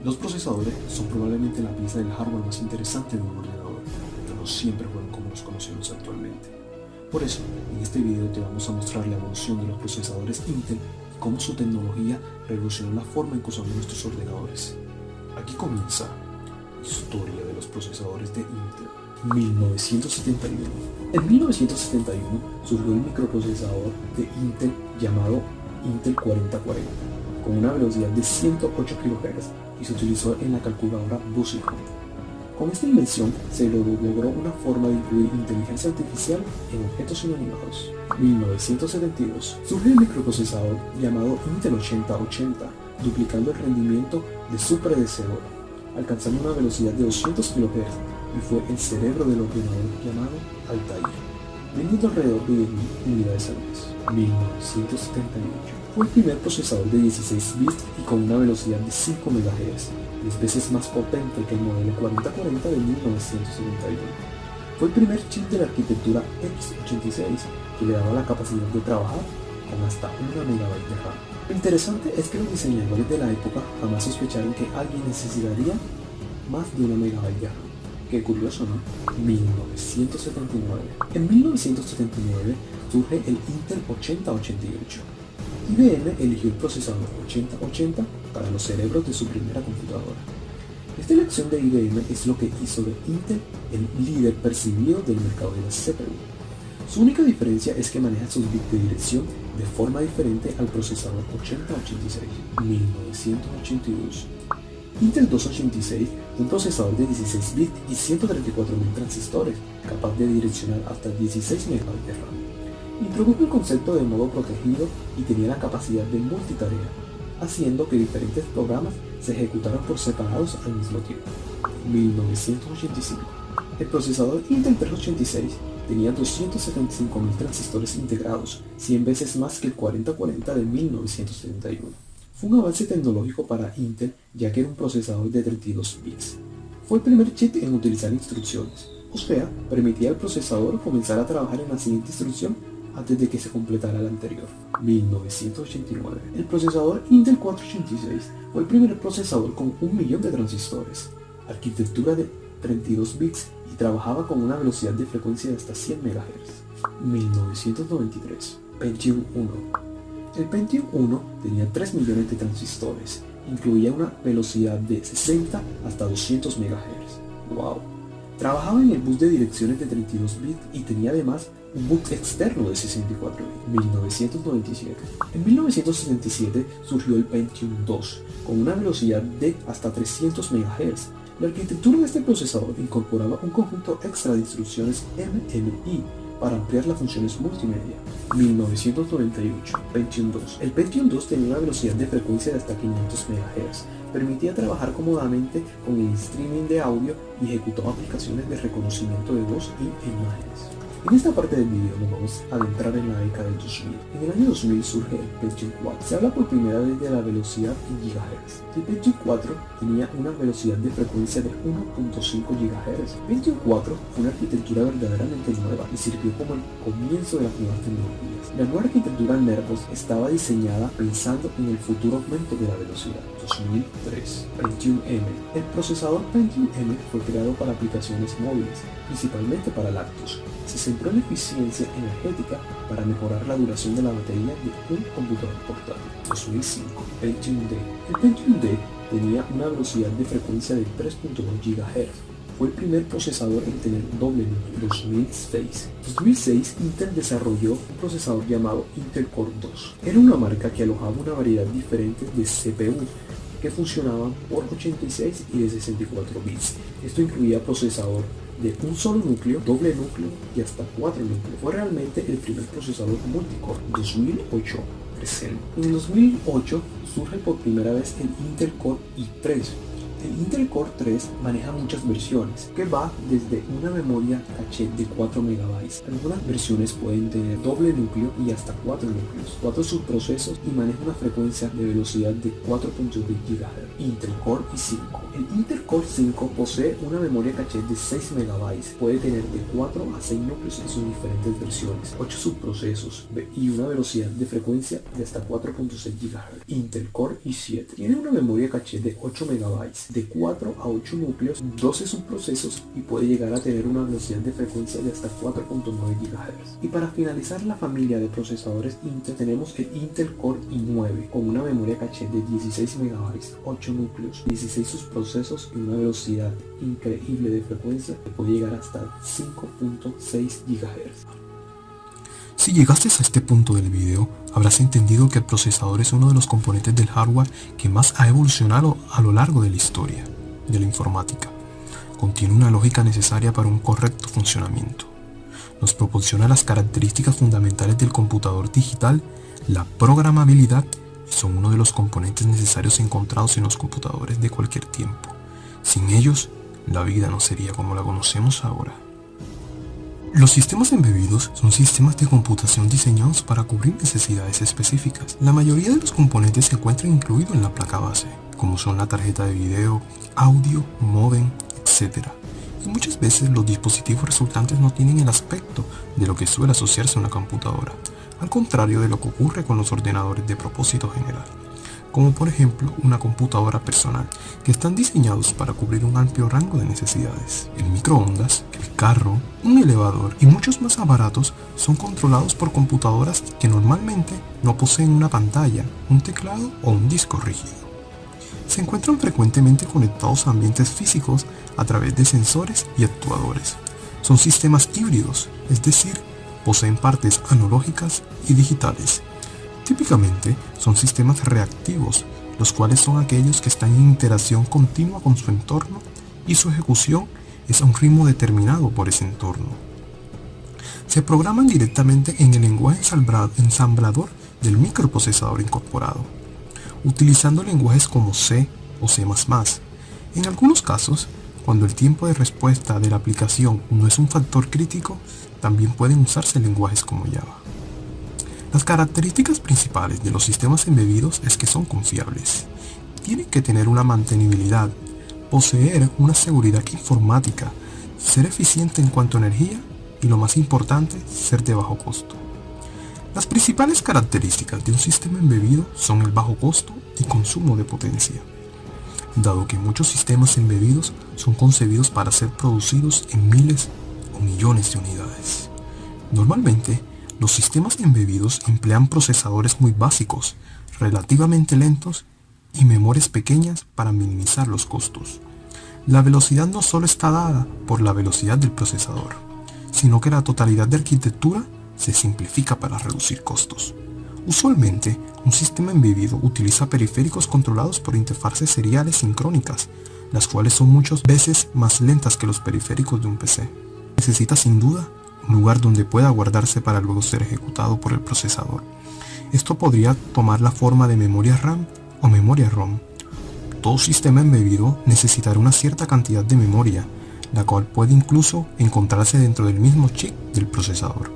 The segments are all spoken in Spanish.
Los procesadores son probablemente la pieza del hardware más interesante de un ordenador, pero no siempre fueron como los conocemos actualmente. Por eso, en este video te vamos a mostrar la evolución de los procesadores Intel y cómo su tecnología revolucionó la forma en que usamos nuestros ordenadores. Aquí comienza la historia de los procesadores de Intel. 1971. En 1971 surgió el microprocesador de Intel llamado Intel 4040, con una velocidad de 108 kHz y se utilizó en la calculadora Busy-Home. Con esta invención se logró una forma de incluir inteligencia artificial en objetos inanimados. 1972 surge el microprocesador llamado Intel 8080, duplicando el rendimiento de su predecesor, alcanzando una velocidad de 200 kHz y fue el cerebro del ordenador llamado Altair, vendiendo alrededor de 10.000 unidades al mes. 1978 fue el primer procesador de 16 bits y con una velocidad de 5 MHz, 10 veces más potente que el modelo 4040 de 1971. Fue el primer chip de la arquitectura x86 que le daba la capacidad de trabajar con hasta 1 MB de RAM. Lo interesante es que los diseñadores de la época jamás sospecharon que alguien necesitaría más de 1 MB de RAM. Qué curioso, ¿no? 1979. En 1979 surge el Intel 8088. IBM eligió el procesador 8080 para los cerebros de su primera computadora. Esta elección de IBM es lo que hizo de Intel el líder percibido del mercado de las CPU. Su única diferencia es que maneja sus bits de dirección de forma diferente al procesador 8086. 1982. Intel 286 fue un procesador de 16 bits y 134.000 transistores, capaz de direccionar hasta 16 MB de RAM. Introdujo el concepto de modo protegido y tenía la capacidad de multitarea, haciendo que diferentes programas se ejecutaran por separados al mismo tiempo. 1985. El procesador Intel 386 tenía 275.000 transistores integrados, 100 veces más que el 4040 de 1971. Fue un avance tecnológico para Intel ya que era un procesador de 32 bits. Fue el primer chip en utilizar instrucciones, o sea, permitía al procesador comenzar a trabajar en la siguiente instrucción antes de que se completara la anterior. 1989. El procesador Intel 486 fue el primer procesador con 1.000.000 de transistores, arquitectura de 32 bits y trabajaba con una velocidad de frecuencia de hasta 100 MHz. 1993. Pentium 1. El Pentium 1 tenía 3 millones de transistores, incluía una velocidad de 60 hasta 200 MHz. ¡Wow! Trabajaba en el bus de direcciones de 32 bits y tenía además un bus externo de 64 bits. 1997. En 1967 surgió el Pentium 2, con una velocidad de hasta 300 MHz. La arquitectura de este procesador incorporaba un conjunto extra de instrucciones MMI para ampliar las funciones multimedia. 1998. Pentium 2. El Pentium 2 tenía una velocidad de frecuencia de hasta 500 MHz. Permitía trabajar cómodamente con el streaming de audio y ejecutaba aplicaciones de reconocimiento de voz y imágenes. En esta parte del video nos vamos a adentrar en la década del 2000. En el año 2000 surge el Pentium 4. Se habla por primera vez de la velocidad en GHz. El Pentium 4 tenía una velocidad de frecuencia de 1.5 GHz. Pentium 4 fue una arquitectura verdaderamente nueva y sirvió como el comienzo de las nuevas tecnologías. La nueva arquitectura Nervos estaba diseñada pensando en el futuro aumento de la velocidad. 2003. Pentium M. El procesador Pentium M fue creado para aplicaciones móviles, principalmente para laptops. Se centró en la eficiencia energética para mejorar la duración de la batería de un computador portátil. 2005. Pentium D. El Pentium D tenía una velocidad de frecuencia de 3.2 GHz. Fue el primer procesador en tener doble núcleo. 2006. En 2006 Intel desarrolló un procesador llamado Intel Core 2. Era una marca que alojaba una variedad diferente de CPU que funcionaban por 86 y de 64 bits. Esto incluía procesador de un solo núcleo, doble núcleo y hasta 4 núcleos. Fue realmente el primer procesador multicore. 2008. Presente. En el 2008 surge por primera vez el Intel Core i3. El Intel Core 3 maneja muchas versiones, que va desde una memoria caché de 4 MB. Algunas versiones pueden tener doble núcleo y hasta 4 núcleos, 4 subprocesos y maneja una frecuencia de velocidad de 4.2 GHz. Intel Core i5. El Intel Core 5 posee una memoria caché de 6 MB, puede tener de 4 a 6 núcleos en sus diferentes versiones, 8 subprocesos y una velocidad de frecuencia de hasta 4.6 GHz. Intel Core i7 tiene una memoria caché de 8 MB, de 4 a 8 núcleos, 12 subprocesos y puede llegar a tener una velocidad de frecuencia de hasta 4.9 GHz. Y para finalizar la familia de procesadores Intel tenemos el Intel Core i9 con una memoria caché de 16 MB, 8 núcleos, 16 subprocesos y una velocidad increíble de frecuencia que puede llegar hasta 5.6 GHz. Si llegaste a este punto del video, habrás entendido que el procesador es uno de los componentes del hardware que más ha evolucionado a lo largo de la historia de la informática. Contiene una lógica necesaria para un correcto funcionamiento. Nos proporciona las características fundamentales del computador digital, la programabilidad, y son uno de los componentes necesarios encontrados en los computadores de cualquier tiempo. Sin ellos, la vida no sería como la conocemos ahora. Los sistemas embebidos son sistemas de computación diseñados para cubrir necesidades específicas. La mayoría de los componentes se encuentran incluidos en la placa base, como son la tarjeta de video, audio, módem, etc. Y muchas veces los dispositivos resultantes no tienen el aspecto de lo que suele asociarse a una computadora, al contrario de lo que ocurre con los ordenadores de propósito general, como por ejemplo una computadora personal, que están diseñados para cubrir un amplio rango de necesidades. El microondas, el carro, un elevador y muchos más aparatos son controlados por computadoras que normalmente no poseen una pantalla, un teclado o un disco rígido. Se encuentran frecuentemente conectados a ambientes físicos a través de sensores y actuadores. Son sistemas híbridos, es decir, poseen partes analógicas y digitales. Típicamente son sistemas reactivos, los cuales son aquellos que están en interacción continua con su entorno y su ejecución es a un ritmo determinado por ese entorno. Se programan directamente en el lenguaje ensamblador del microprocesador incorporado, utilizando lenguajes como C o C++. En algunos casos, cuando el tiempo de respuesta de la aplicación no es un factor crítico, también pueden usarse lenguajes como Java. Las características principales de los sistemas embebidos es que son confiables. Tienen que tener una mantenibilidad, poseer una seguridad informática, ser eficiente en cuanto a energía y lo más importante, ser de bajo costo. Las principales características de un sistema embebido son el bajo costo y consumo de potencia, dado que muchos sistemas embebidos son concebidos para ser producidos en miles o millones de unidades. Normalmente, los sistemas embebidos emplean procesadores muy básicos, relativamente lentos y memorias pequeñas para minimizar los costos. La velocidad no solo está dada por la velocidad del procesador, sino que la totalidad de arquitectura se simplifica para reducir costos. Usualmente, un sistema embebido utiliza periféricos controlados por interfaces seriales sincrónicas, las cuales son muchas veces más lentas que los periféricos de un PC. Necesita sin duda un lugar donde pueda guardarse para luego ser ejecutado por el procesador. Esto podría tomar la forma de memoria RAM o memoria ROM. Todo sistema embebido necesitará una cierta cantidad de memoria, la cual puede incluso encontrarse dentro del mismo chip del procesador.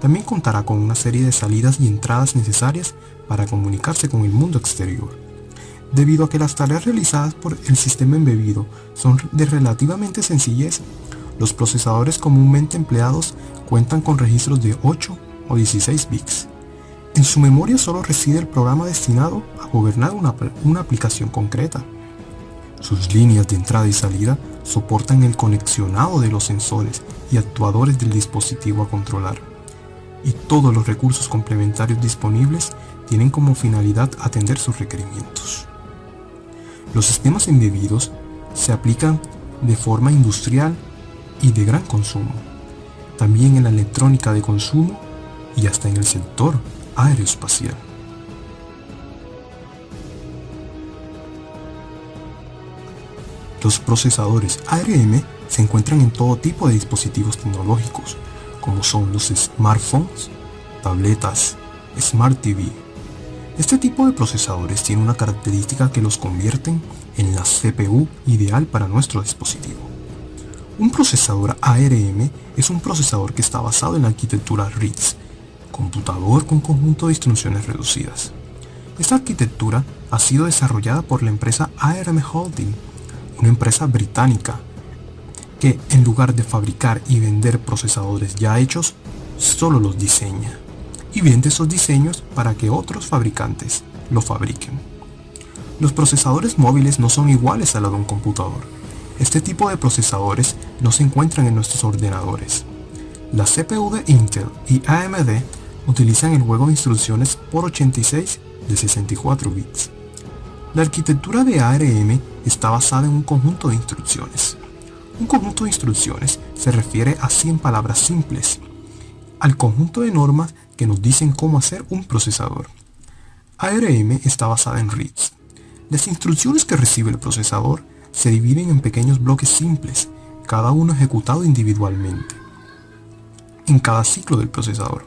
También contará con una serie de salidas y entradas necesarias para comunicarse con el mundo exterior. Debido a que las tareas realizadas por el sistema embebido son de relativamente sencillez, los procesadores comúnmente empleados cuentan con registros de 8 o 16 bits. En su memoria solo reside el programa destinado a gobernar una aplicación concreta. Sus líneas de entrada y salida soportan el conexionado de los sensores y actuadores del dispositivo a controlar. Y todos los recursos complementarios disponibles tienen como finalidad atender sus requerimientos. Los sistemas embebidos se aplican de forma industrial y de gran consumo, también en la electrónica de consumo y hasta en el sector aeroespacial. Los procesadores ARM se encuentran en todo tipo de dispositivos tecnológicos, como son los smartphones, tabletas, Smart TV. Este tipo de procesadores tiene una característica que los convierten en la CPU ideal para nuestro dispositivo. Un procesador ARM es un procesador que está basado en la arquitectura RISC, computador con conjunto de instrucciones reducidas. Esta arquitectura ha sido desarrollada por la empresa ARM Holding una empresa británica que en lugar de fabricar y vender procesadores ya hechos, solo los diseña y vende esos diseños para que otros fabricantes lo fabriquen. Los procesadores móviles no son iguales a los de un computador. Este tipo de procesadores no se encuentran en nuestros ordenadores. La CPU de Intel y AMD utilizan el juego de instrucciones por 86 de 64 bits. La arquitectura de ARM está basada en un conjunto de instrucciones. Un conjunto de instrucciones se refiere a 100 palabras simples, al conjunto de normas que nos dicen cómo hacer un procesador. ARM está basada en RISC. Las instrucciones que recibe el procesador se dividen en pequeños bloques simples, cada uno ejecutado individualmente, en cada ciclo del procesador.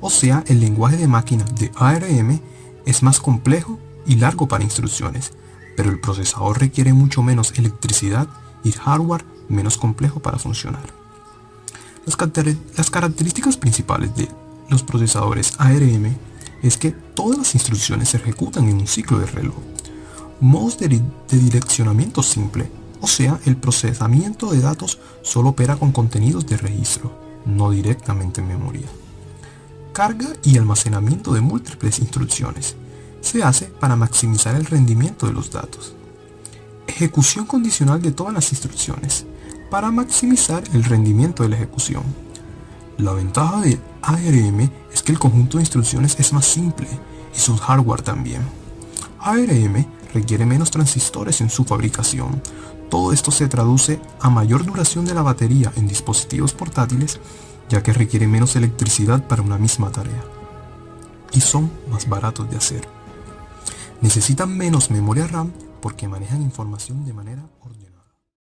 O sea, el lenguaje de máquina de ARM es más complejo y largo para instrucciones, pero el procesador requiere mucho menos electricidad y hardware menos complejo para funcionar. Las características principales de los procesadores ARM es que todas las instrucciones se ejecutan en un ciclo de reloj. Modos de direccionamiento simple, o sea, el procesamiento de datos solo opera con contenidos de registro, no directamente en memoria. Carga y almacenamiento de múltiples instrucciones se hace para maximizar el rendimiento de los datos. Ejecución condicional de todas las instrucciones para maximizar el rendimiento de la ejecución. La ventaja de ARM es que el conjunto de instrucciones es más simple y su hardware también. ARM requiere menos transistores en su fabricación. Todo esto se traduce a mayor duración de la batería en dispositivos portátiles, ya que requiere menos electricidad para una misma tarea. Y son más baratos de hacer. Necesitan menos memoria RAM porque manejan información de manera ordenada.